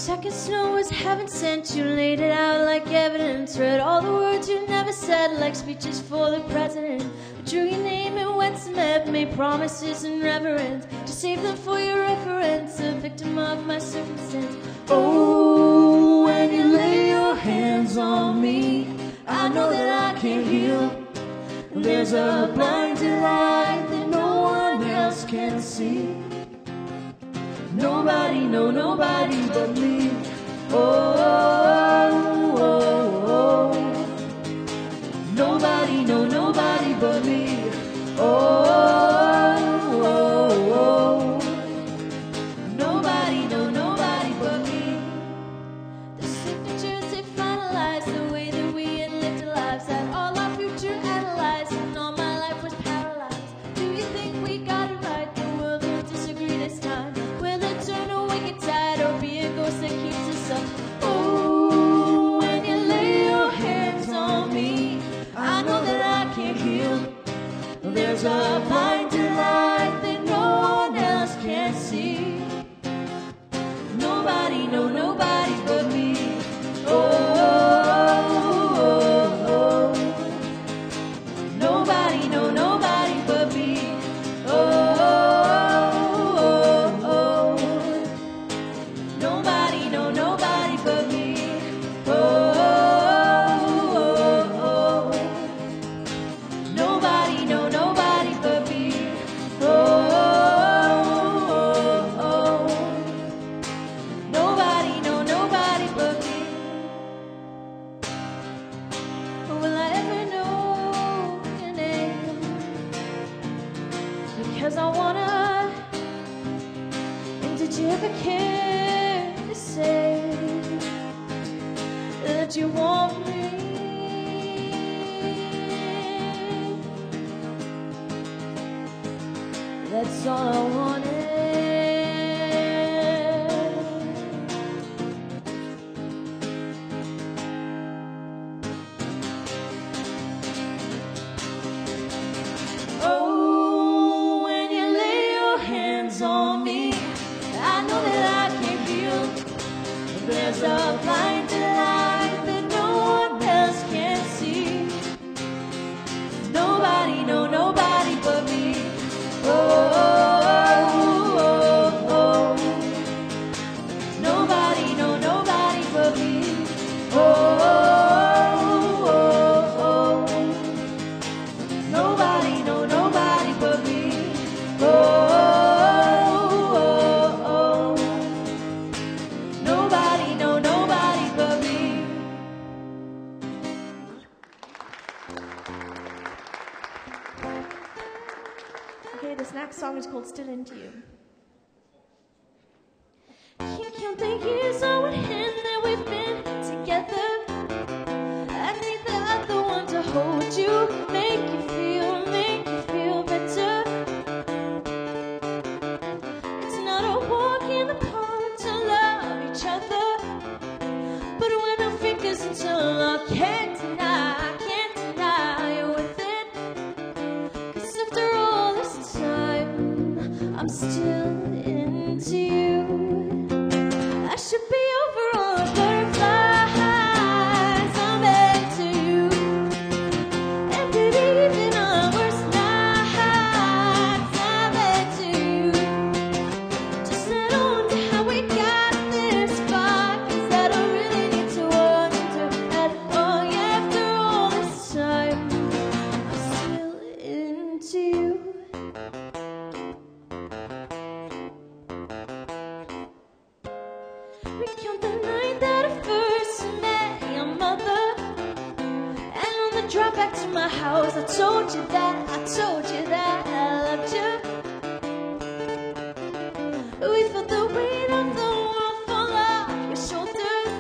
Second snow was heaven sent. You laid it out like evidence. Read all the words you never said, like speeches for the president. I drew your name and went to met, made promises and reverence to save them for your reference. A victim of my circumstance. Oh, when you lay your hands on me, I know that I can't heal. There's a blinded light that no one else can see. Nobody, no, nobody but me. Oh, oh, oh, oh. Nobody, no, nobody but me. Oh, oh, oh. Nobody, no, nobody but me. The signatures, they finalized the way that we had lived our lives. Had all our future analyzed, and all my life was paralyzed. Do you think we got it right? The world will disagree this time. Turn a wicked tide or be a ghost that keeps us up. Oh, when you lay your hands on me, I know that I can't heal. There's a blinded light that no one else can see. Nobody, no, nobody but me. Oh, oh, oh, oh. Nobody, no, nobody but me. Oh. Because I wanna. And did you ever care to say that you want me? That's all I wanted. On me, I know that I can't feel. There's a blinded light that no one else can see. Nobody, no, nobody but me. Oh, oh, oh, oh. Nobody, no, nobody but me. Oh, oh, oh, oh. Nobody, no, nobody but me. Oh. Okay, this next song is called Still Into You. Can't count the years on hand that we've been together. I need the other one to hold you, make you feel better. It's not a walk in the park to love each other, but when our fingers interlock, can't deny you're with it. 'Cause after all this time, I'm still into you. I should be over all the butterflies I'm into you. And baby, even on our worst nights, I'm into you. Just I don't wonder how we got this far, 'cause I don't really need to wonder at all. Yeah, after all this time, I'm still into you. Recount the night that I first met your mother, and on the drive back to my house, I told you that I loved you. We felt the weight of the world fall off your shoulders,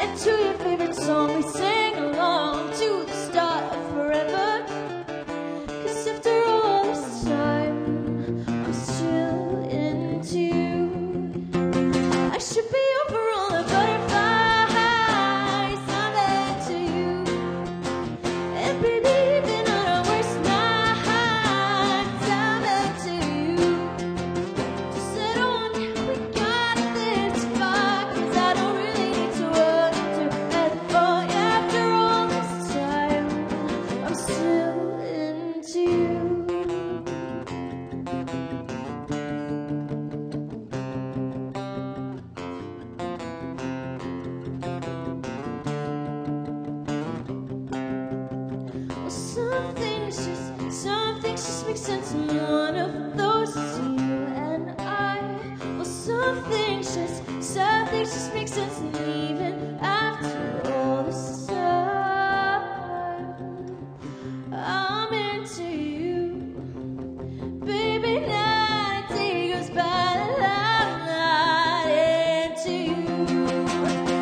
and to your favorite song we sang along to the start of forever. 'Cause after all this time, I'm still into you. I should be over all the butterflies I'm into you. And believing on our worst nights, I'm into you. Just I don't wonder how we got this far. sense in one of those. You and I. Well, some things just make sense, and even after all this time, I'm into you. Baby, night and day goes by, and I'm not into you.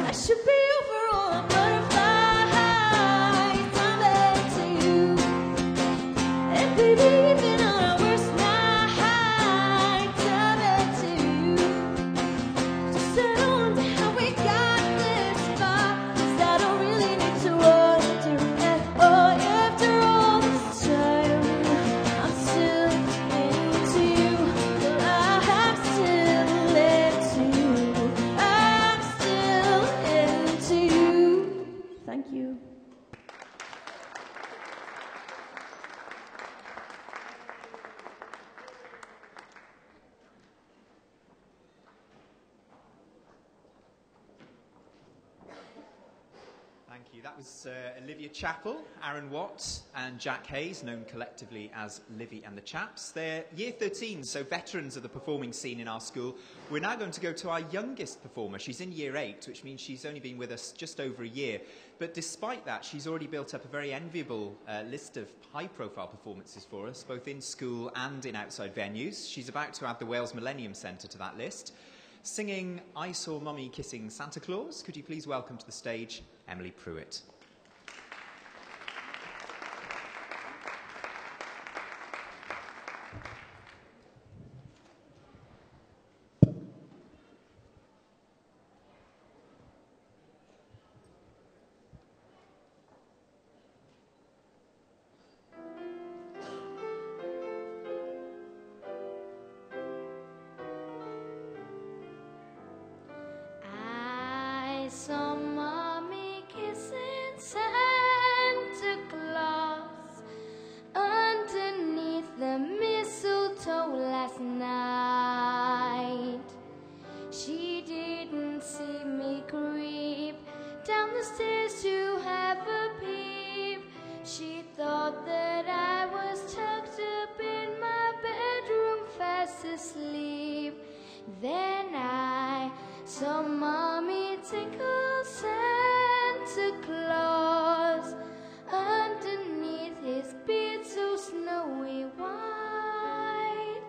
I should be over all the butterflies. I'm into you. And baby, even on our worst nights, I'm into you. Just I wonder how we got this far, 'cause I don't really need to wonder at all. After all this time, I'm still into you. Well, I'm still into you. I'm still into you. Thank you. Thank you. That was Olivia Chappell, Aaron Watt, and Jack Hayes, known collectively as Livy and the Chaps. They're Year 13, so veterans of the performing scene in our school. We're now going to go to our youngest performer. She's in Year 8, which means she's only been with us just over a year. But despite that, she's already built up a very enviable list of high-profile performances for us, both in school and in outside venues. She's about to add the Wales Millennium Centre to that list. Singing I Saw Mummy Kissing Santa Claus, could you please welcome to the stage Emily Pruitt. I saw Mommy kissing Santa Claus underneath the mistletoe last night. She didn't see me creep down the stairs to have a peep. She thought that I was tucked up in my bedroom fast asleep. Then I saw Mommy tickle Santa Claus underneath his beard so snowy white.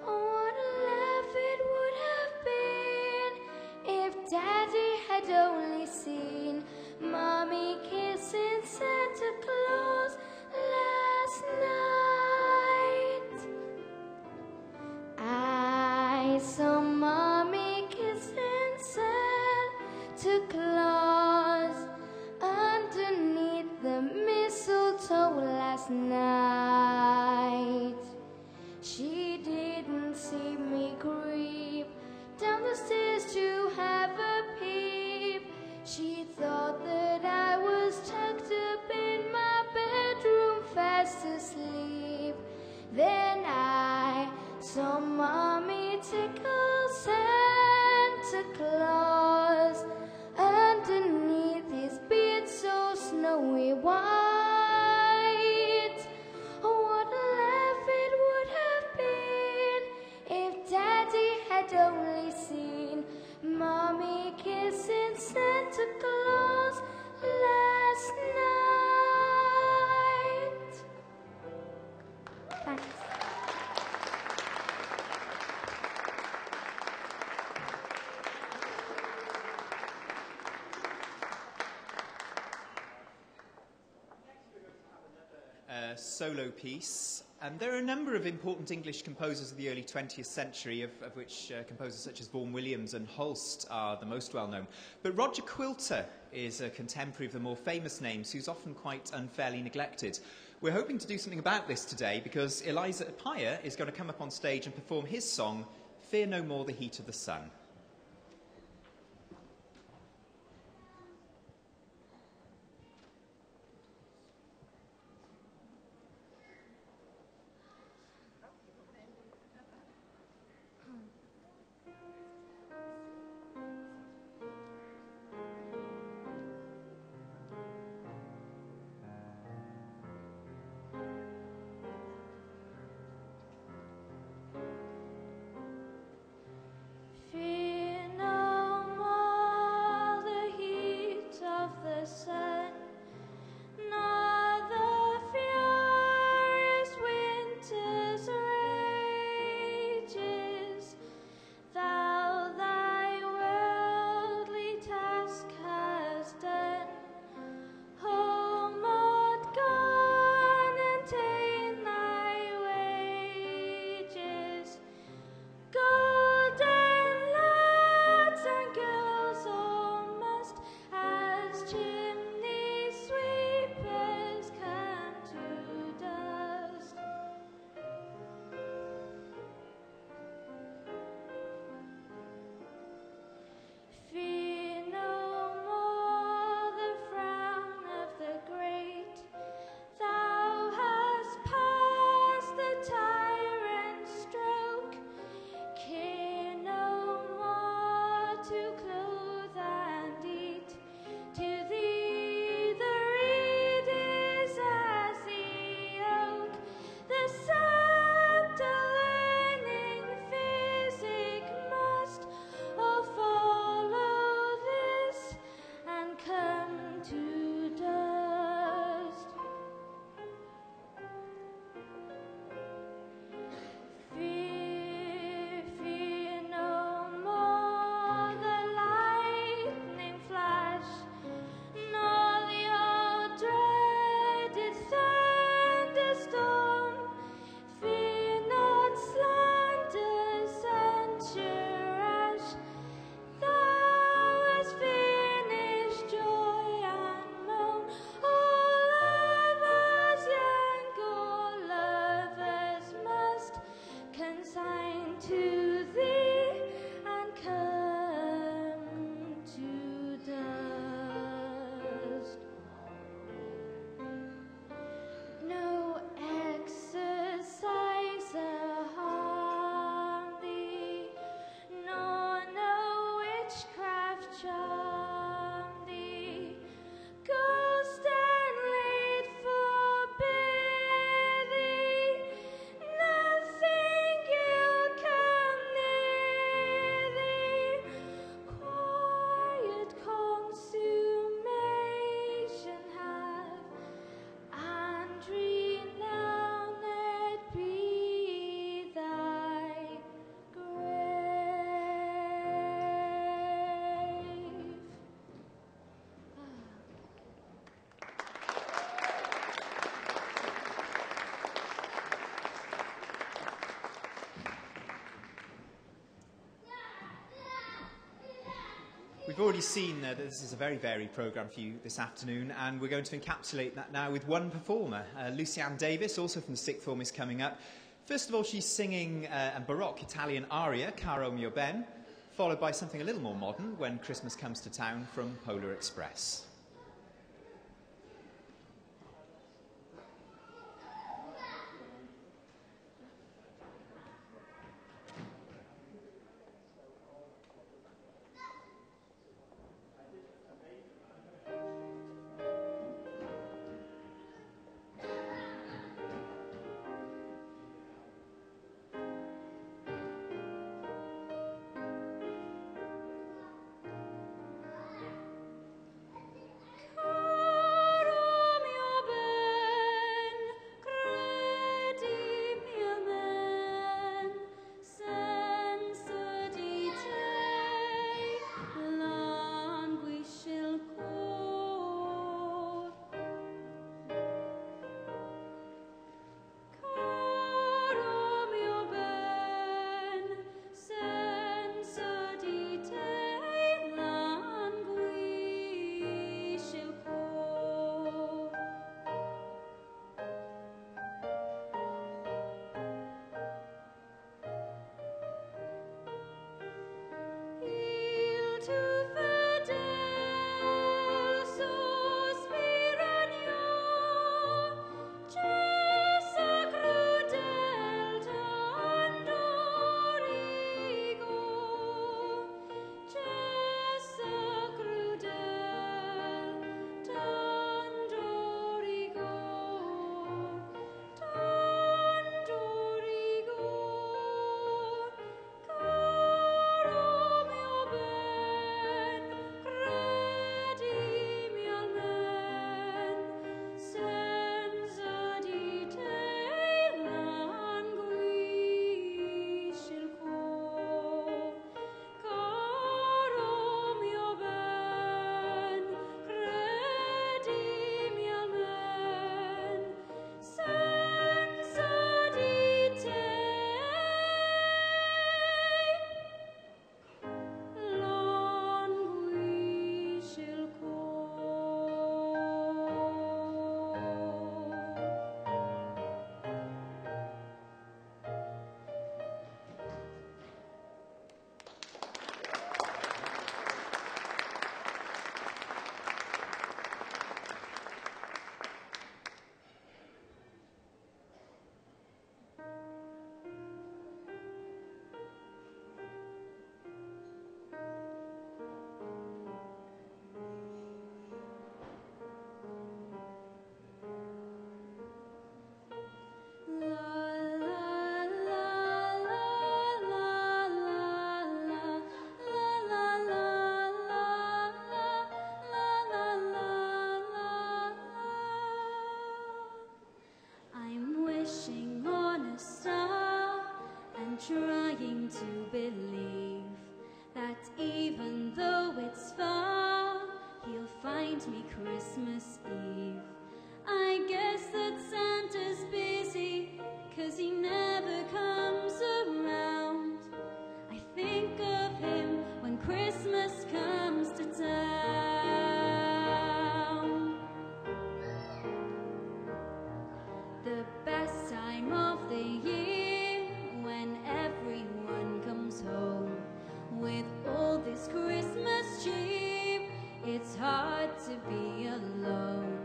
Oh, what a laugh it would have been if Daddy had only seen Mommy kissing Santa Claus last night. I saw Mommy kissing Santa Claus underneath the mistletoe last night. She didn't see me creep down the stairs to have a peep. She thought that I was tucked up in my bedroom fast asleep. Then I saw Mommy tickle Santa Claus underneath his beard so snowy white. Oh, what a laugh it would have been if Daddy had only seen Mommy kissing Santa Claus last night. Thanks. Solo piece. And there are a number of important English composers of the early 20th century, of which composers such as Vaughan Williams and Holst are the most well known. But Roger Quilter is a contemporary of the more famous names who's often quite unfairly neglected. We're hoping to do something about this today because Eliza Appiah is going to come up on stage and perform his song, Fear No More the Heat of the Sun. We've already seen that this is a very varied programme for you this afternoon, and we're going to encapsulate that now with one performer. Lucianne Davis, also from the sixth form, is coming up. First of all, she's singing a Baroque Italian aria, Caro mio ben, followed by something a little more modern, When Christmas Comes to Town, from Polar Express. Trying to believe that even though it's far, he'll find me Christmas Eve. I guess that Santa's busy, 'cause he never comes around. I think of him when Christmas comes to town. The best time of the year, when everyone comes home with all this Christmas cheer, it's hard to be alone.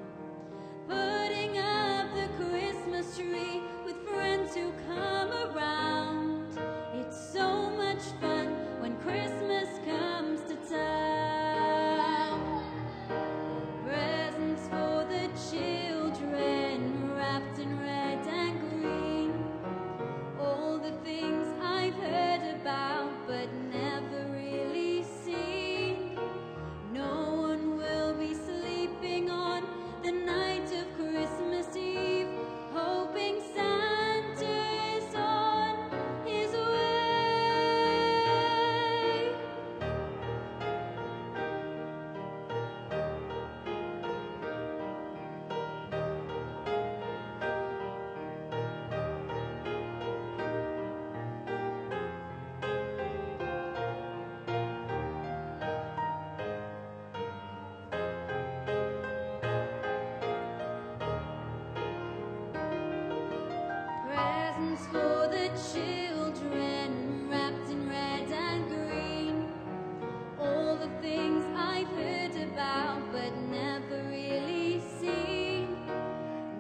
the things I've heard about but never really seen.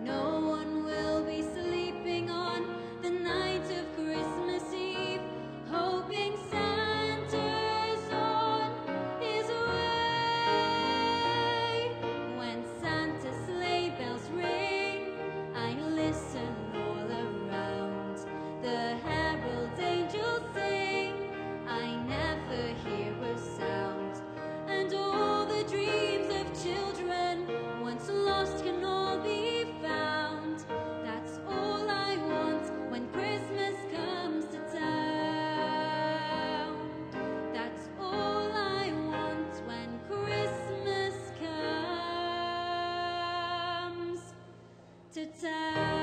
No one will be sleeping on the night of Christmas Eve, hoping Santa's on his way. When Santa's sleigh bells ring, I listen all around. The herald angels sing, I never hear a sound. And all the dreams of children once lost can all be found. That's all I want when Christmas comes to town. That's all I want when Christmas comes to town.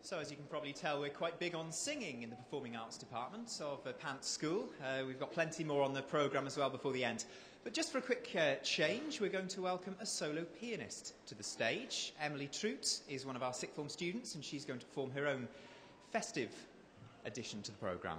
So as you can probably tell, we're quite big on singing in the Performing Arts Department of Pants School. We've got plenty more on the programme as well before the end. But just for a quick change, we're going to welcome a solo pianist to the stage. Emily Trout is one of our sixth form students, and she's going to perform her own festive addition to the programme.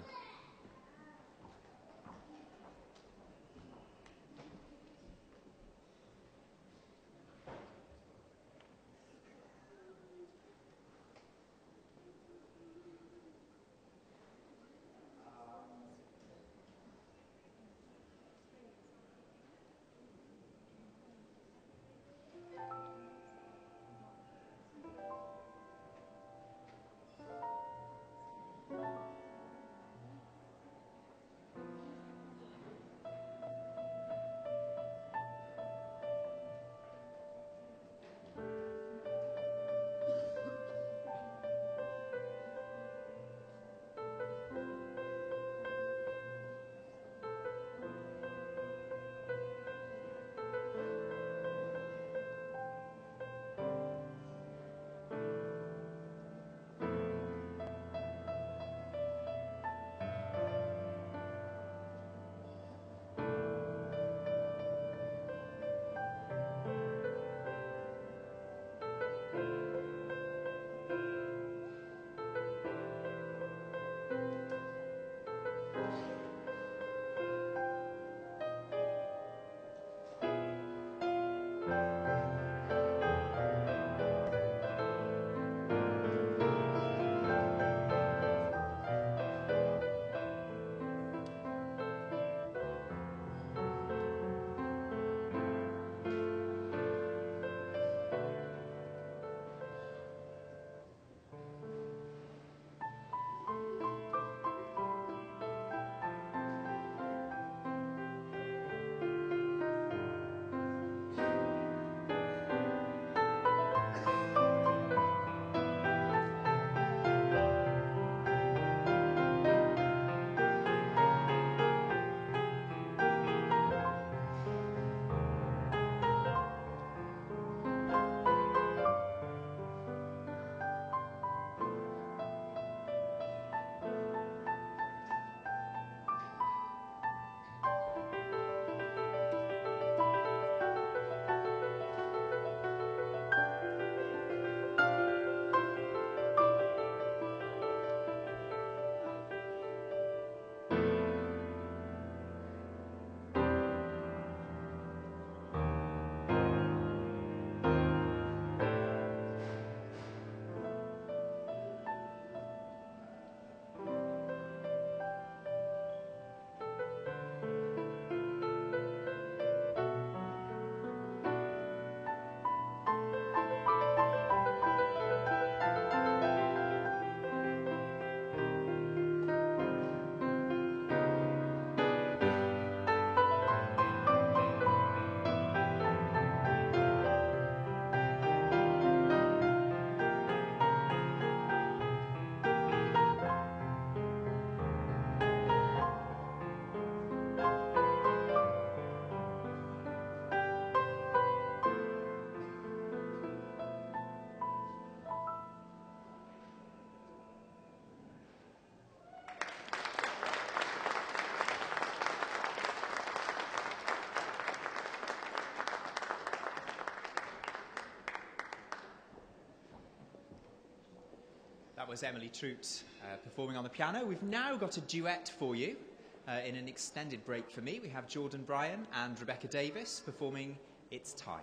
was Emily Trout performing on the piano. We've now got a duet for you in an extended break for me. We have Jordan Bryan and Rebecca Davis performing It's Time.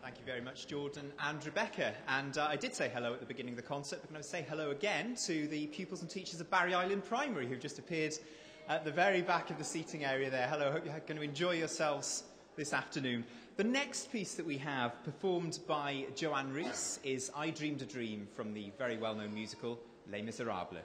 Thank you very much, Jordan and Rebecca. And I did say hello at the beginning of the concert, but I'm going to say hello again to the pupils and teachers of Barry Island Primary who've just appeared at the very back of the seating area there. Hello, I hope you're going to enjoy yourselves this afternoon. The next piece that we have, performed by Joanne Rees, is I Dreamed a Dream from the very well-known musical Les Miserables.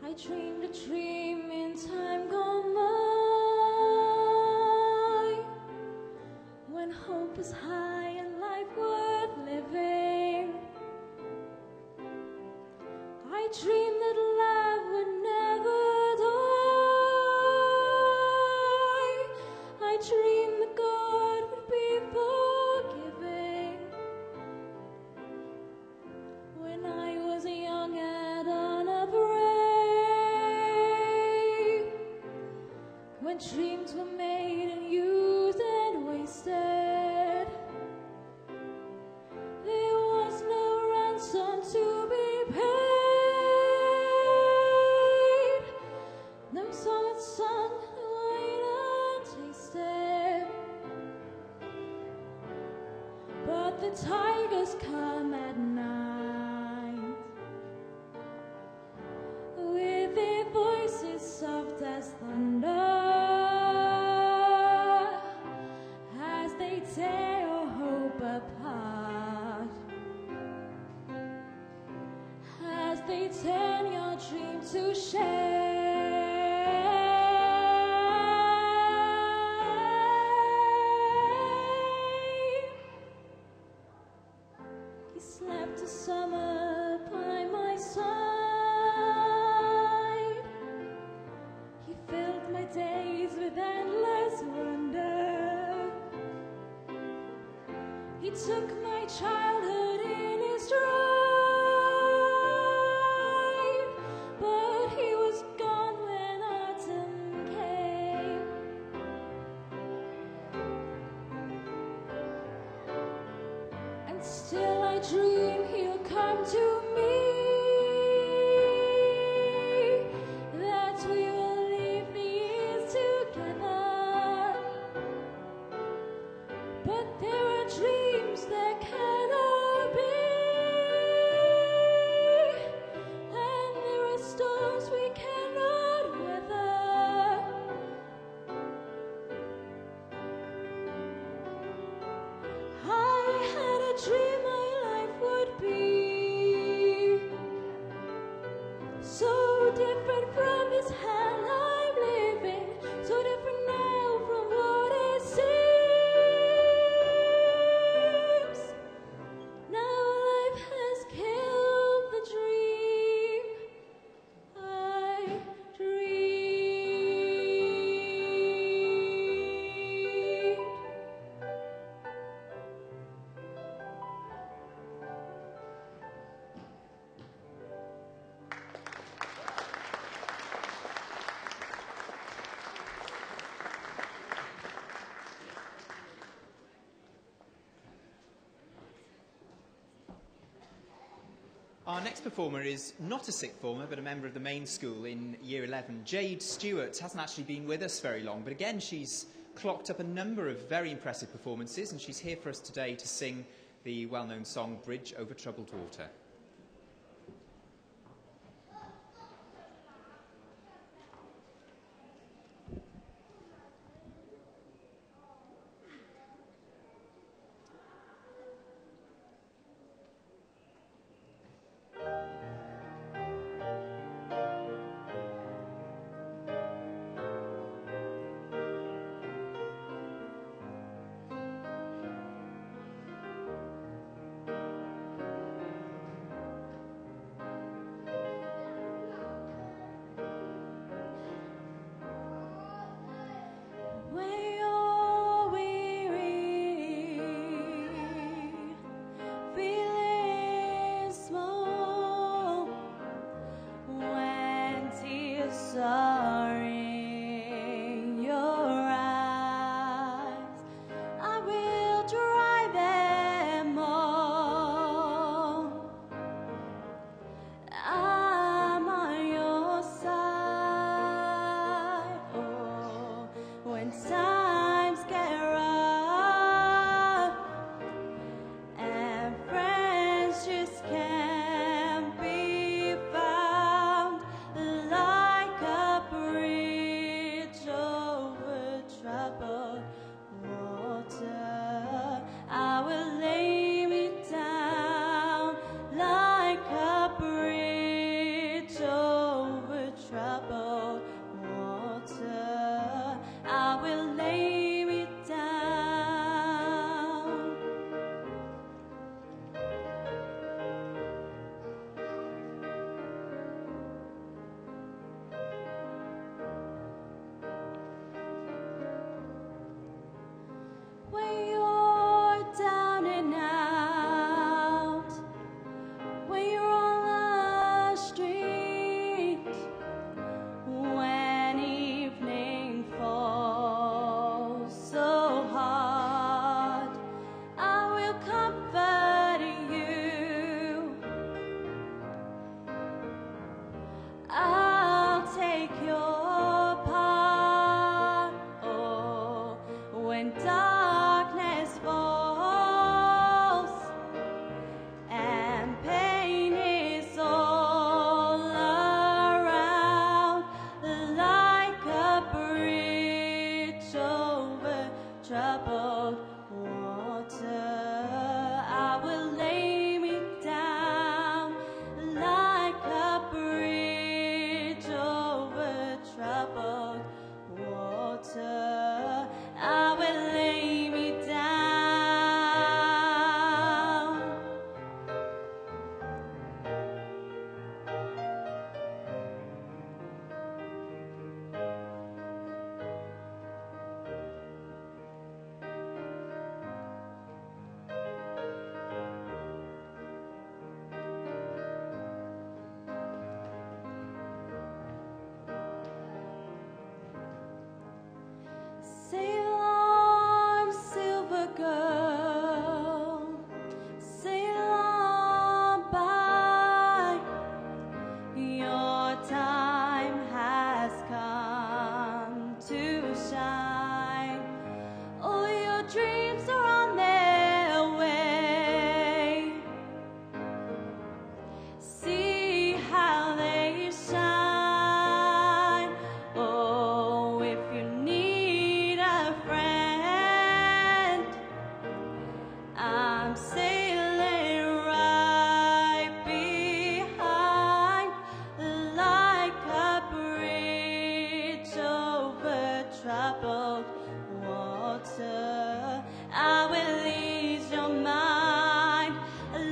I dreamed a dream in time gone by, when hope was high and life worth living. I dreamed that love would never die. I dreamed that God would be forgiving. When I was young and unafraid, when dreams were made and used and wasted, there was no ransom to be paid, no song had sung, no wine had tasted. But the tigers come at night, with their voices soft as thunder, as they tear your hope apart, as they turn your dream to shame. He slept a summer by my side. He filled my days with endless wonder. He took my childhood in his stride, but he was gone when autumn came. And still I dream he'll come to me, that we will leave the years together. But there are dreams that cannot be, and there are storms we cannot weather. I had a dream my life would be so different from this hell I'm living, so different now from what it seems. Now life has killed the dream I dreamed. Our next performer is not a sixth former, but a member of the main school in Year 11. Jade Stewart hasn't actually been with us very long, but again, she's clocked up a number of very impressive performances, and she's here for us today to sing the well-known song, Bridge Over Troubled Water. will lay me down. When you're down and out, when you're on the street, when evening falls so hard, I will comfort you. I'll take your part. Oh, when darkness falls and pain is all around, like a bridge over troubled water, I will lay me down like a bridge over troubled water. I will lay me down. Sail on, silver girl, sail on by. Your time has come to shine. All your dreams are on their way. See how they shine. Oh, if you need a friend, I'm sailing right behind, like a bridge over troubled water. I will ease your mind,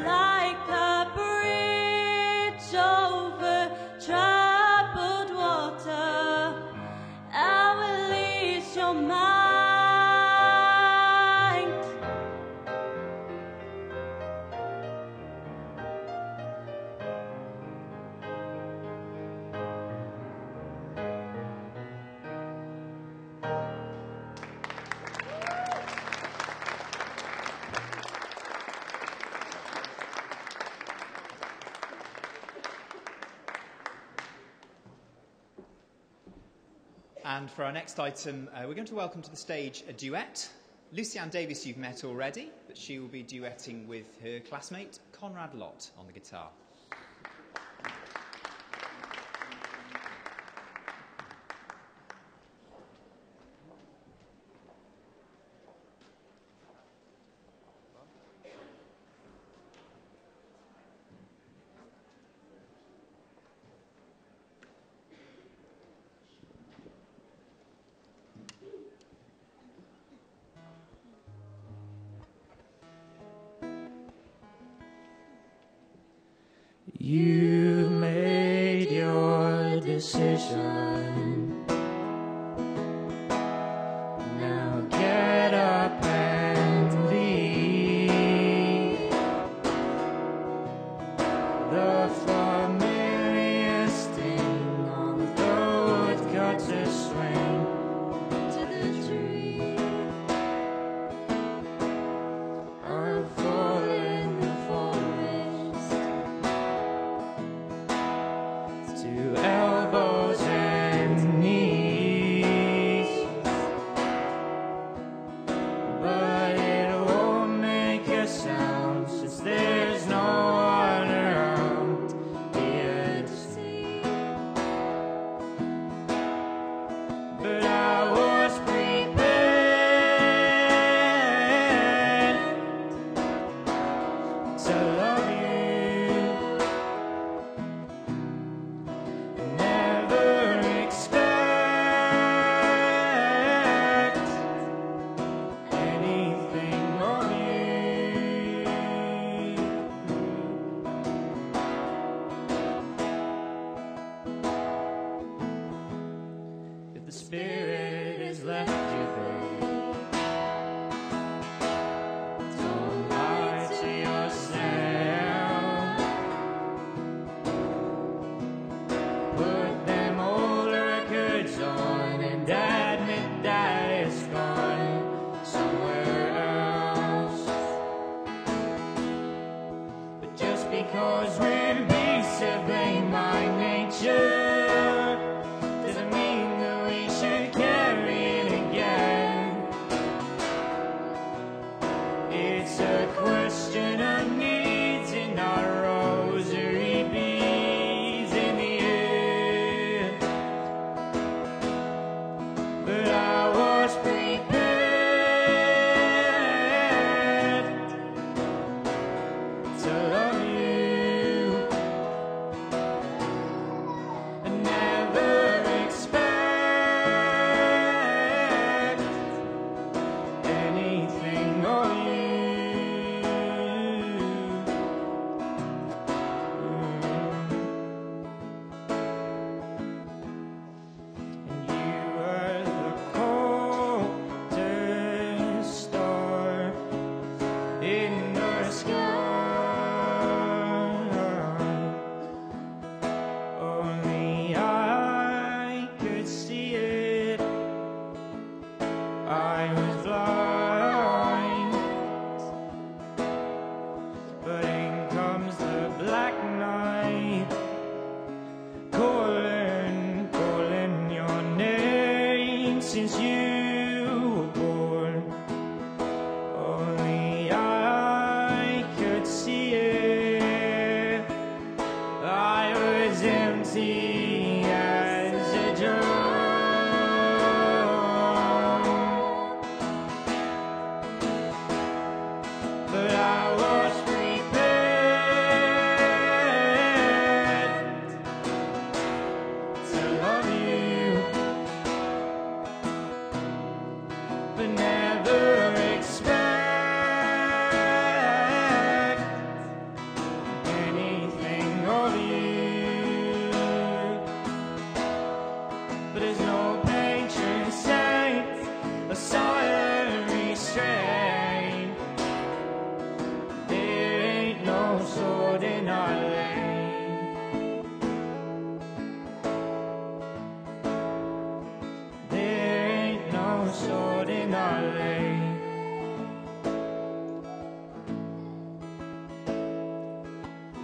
like a bridge over troubled water. I will ease your mind. And for our next item, we're going to welcome to the stage a duet. Lucy-Anne Davis you've met already, but she will be duetting with her classmate Conrad Lott on the guitar. You made your decision. Now get up and leave. The familiar sting on the road got to swing To the tree, or fall in the forest to elbows and knees. But it won't make a sound since there's no one around here to see. But I was prepared to love you. Never expect spirit has left you, babe. Don't lie to yourself. Put them old records on and admit that it's gone somewhere else. But just because we're beasts of blame by nature doesn't mean that we should carry it again. It's a question of needs and not rosary beads in the air. But I was prepared to love you and never expect anything of you. And you were the coldest star in the sky. Only I could see it. I was blind. But in comes the black night, calling your name since you were born. Only I could see it. I was empty as a drum, but I was prepared to love you, but never expect anything of you. But there's no patron saint, a silent restraint. There ain't no sword in our lane. There ain't no sword in our lane.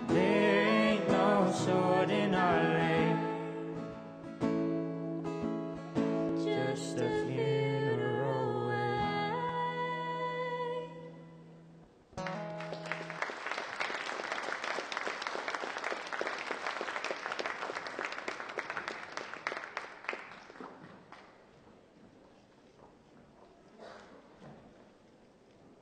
There ain't no sword in our lane. Just a funeral way.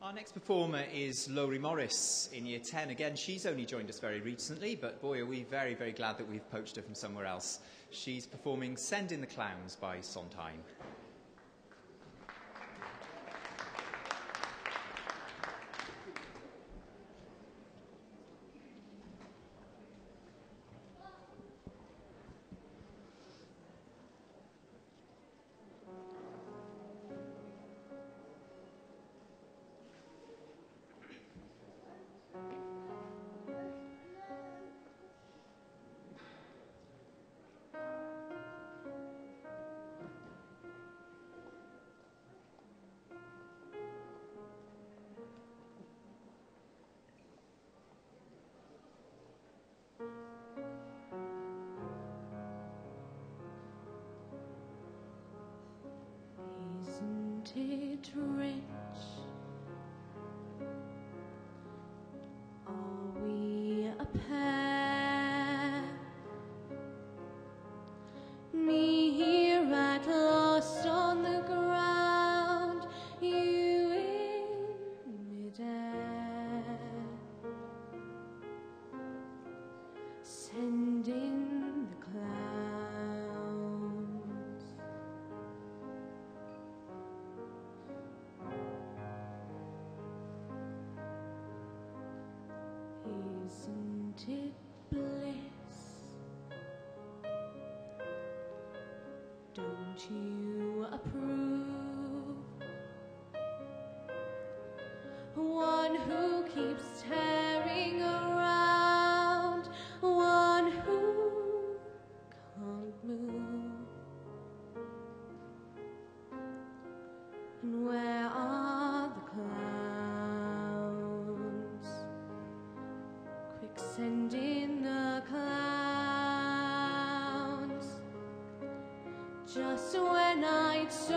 Our next performer is Laurie Morris in Year 10. Again, she's only joined us very recently, but boy, are we very, very glad that we've poached her from somewhere else. She's performing Send in the Clowns by Sondheim. Isn't it rich? Are we a pair? Me here at last on the ground, you in midair. Send in the clowns. Isn't it bliss? Don't you And where are the clowns? Quick, send in the clowns. Just when I'd stopped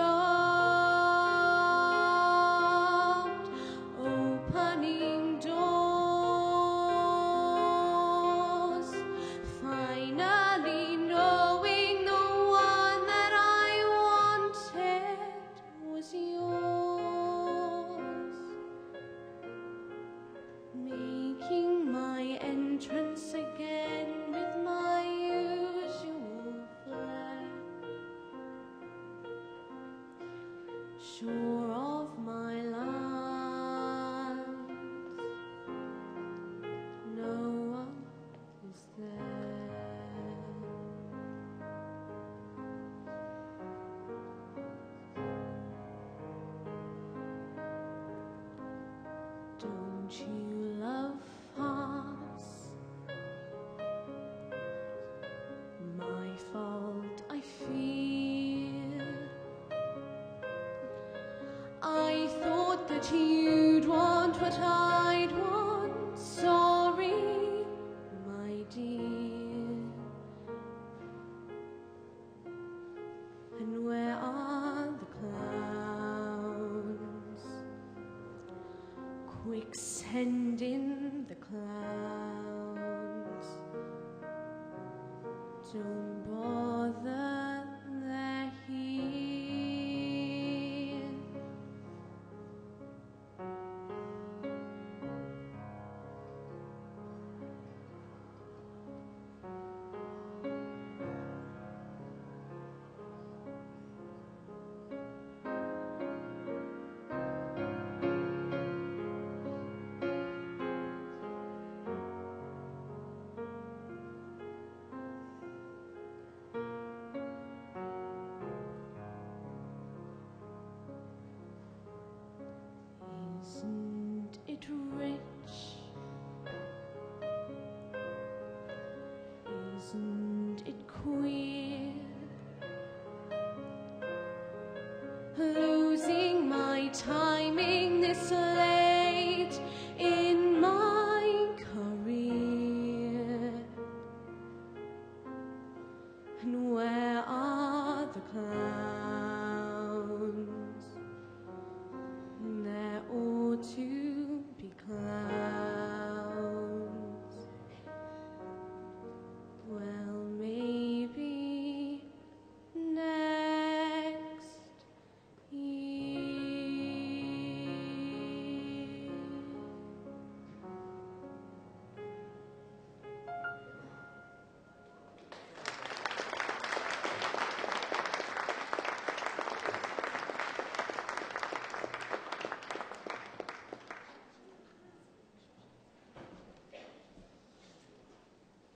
opening doors, finally knowing the one that I wanted was yours, making my entrance again with my usual flair, sure of my lines, no one is there. Don't you love farce? My fault, I fear. I thought that you'd want what I'd want. Sorry, my dear. And where are the clowns? Quick, send in the clowns. Don't bother, they're here. Isn't it rich? Isn't it queer? Losing my timing this late in my career. And where are the clowns? There ought to be clowns. Well, maybe next year.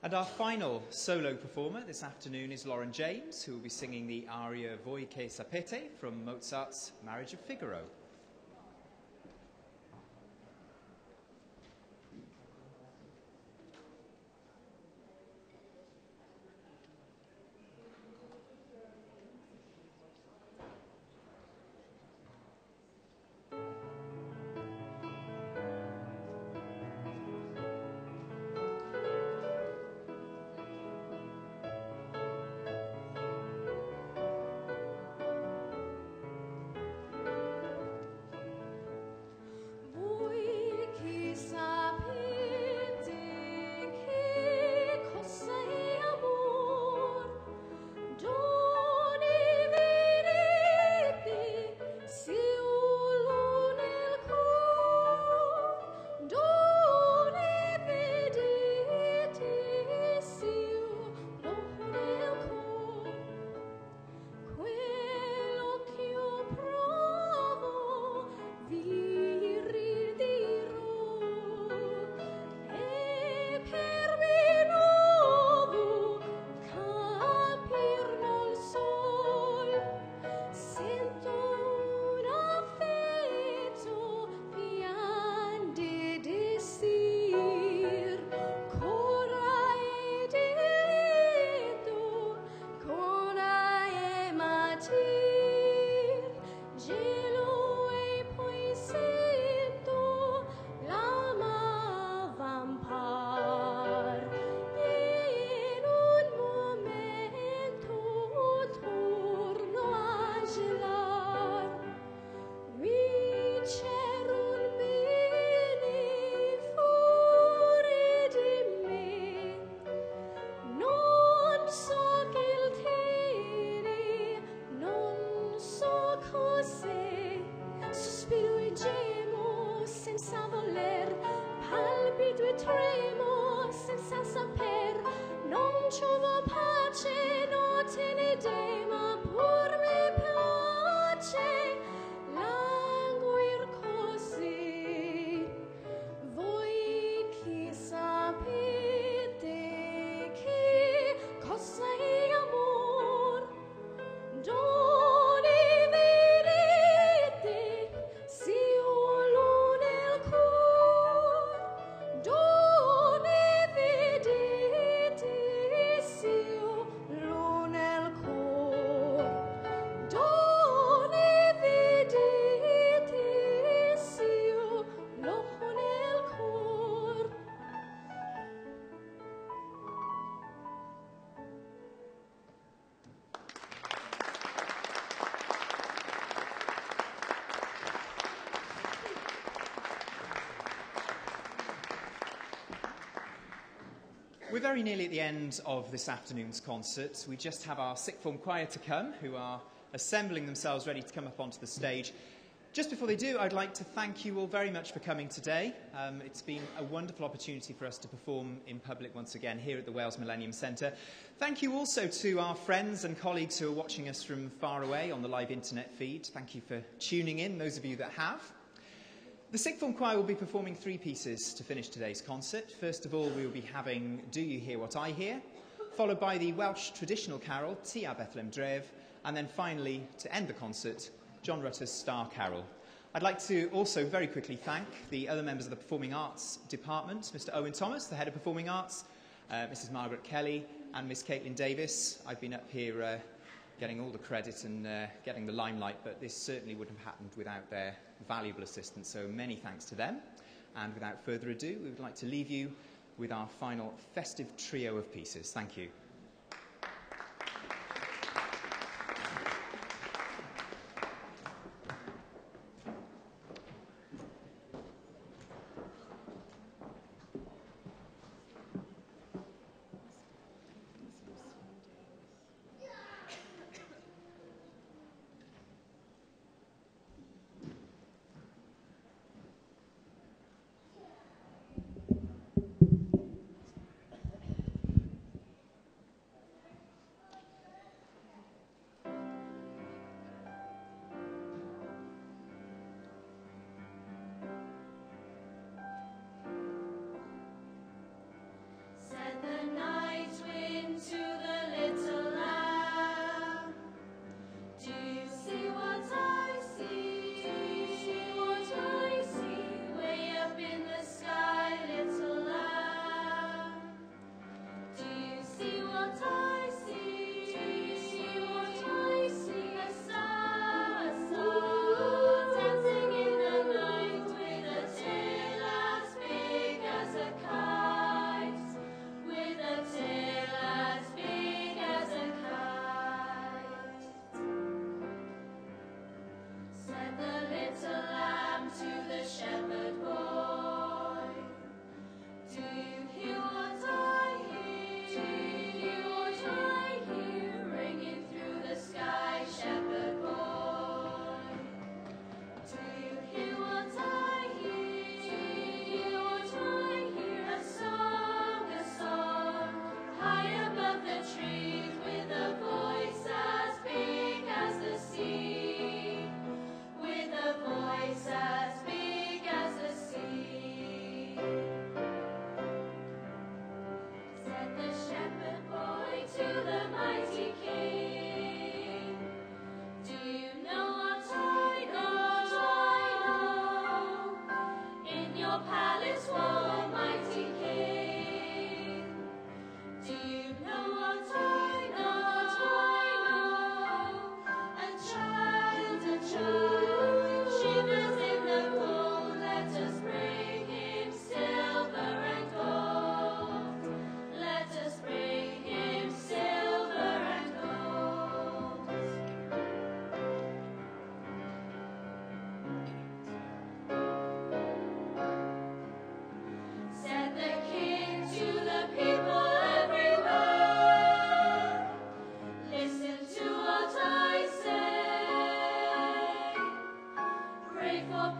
And our final solo performer this afternoon is Lauren James, who will be singing the aria Voi che sapete from Mozart's Marriage of Figaro. così, sospiro e gemo senza voler, palpito e tremo senza saper, non trovo pace, notte né dema, pur mi piace languir così. Voi chi sapete che cosa è amor? Doni vedete si io nel cor? Doni vedete si io nel cor? Doni vedete si io nel cor? We're very nearly at the end of this afternoon's concert. We just have our sixth form choir to come, who are assembling themselves ready to come up onto the stage. Just before they do, I'd like to thank you all very much for coming today. It's been a wonderful opportunity for us to perform in public once again here at the Wales Millennium Centre. Thank you also to our friends and colleagues who are watching us from far away on the live internet feed. Thank you for tuning in, those of you that have. The Sixth Form Choir will be performing three pieces to finish today's concert. First of all, we will be having Do You Hear What I Hear, followed by the Welsh traditional carol, Tia Bethlehem Dref, and then finally, to end the concert, John Rutter's Star Carol. I'd like to also very quickly thank the other members of the Performing Arts Department, Mr. Owen Thomas, the Head of Performing Arts, Mrs. Margaret Kelly, and Miss Caitlin Davis. I've been up here getting all the credit and getting the limelight, but this certainly wouldn't have happened without their valuable assistance, so many thanks to them. And without further ado, we would like to leave you with our final festive trio of pieces. Thank you.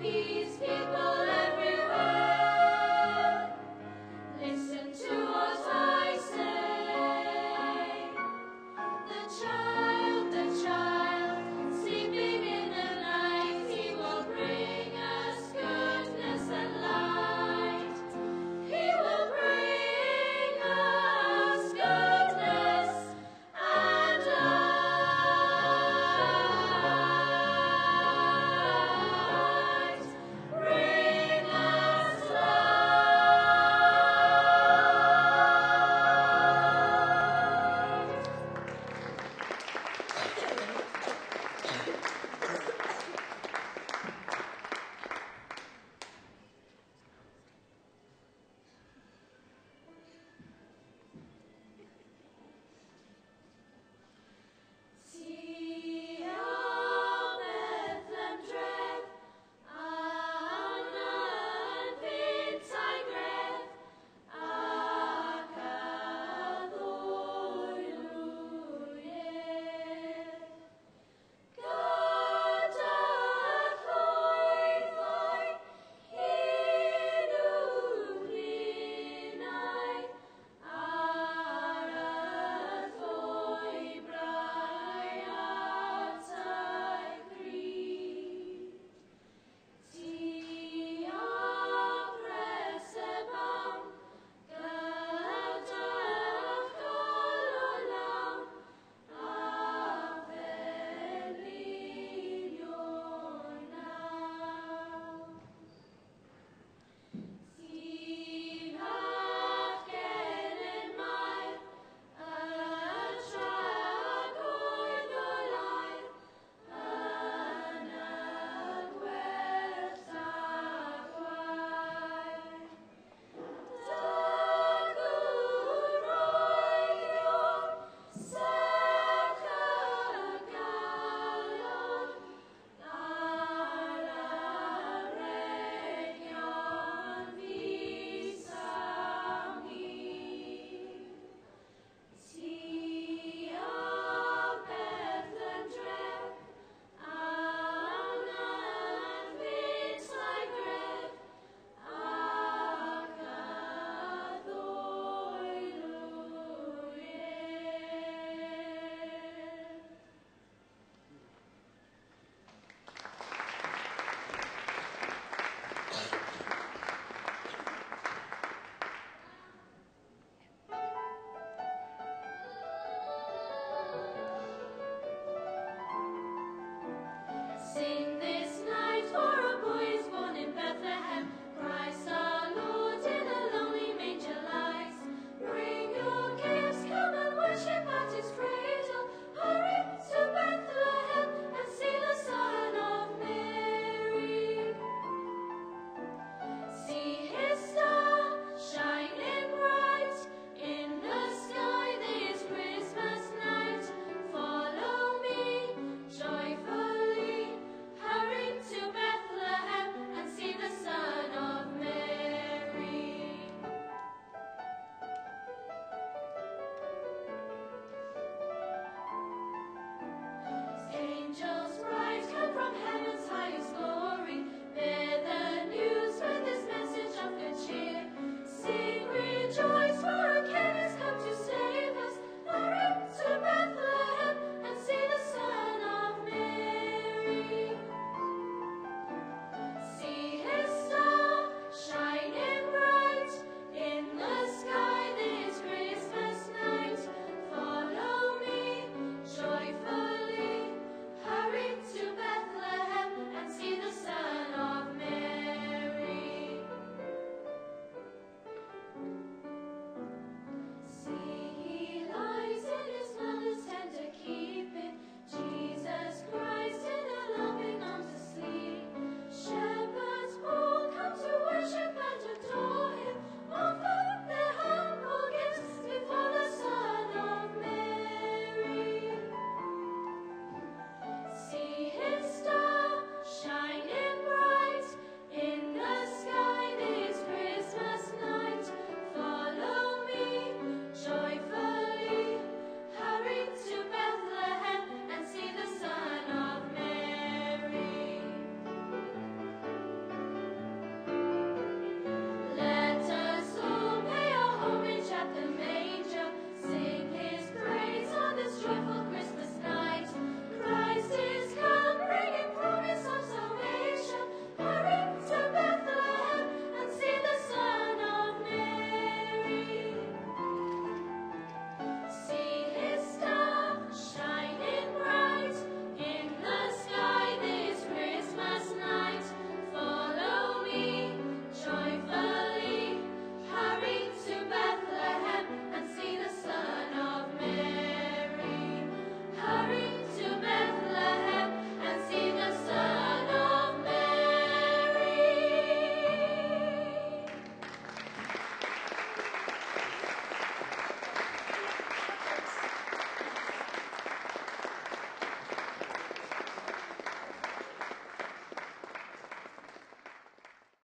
peace, people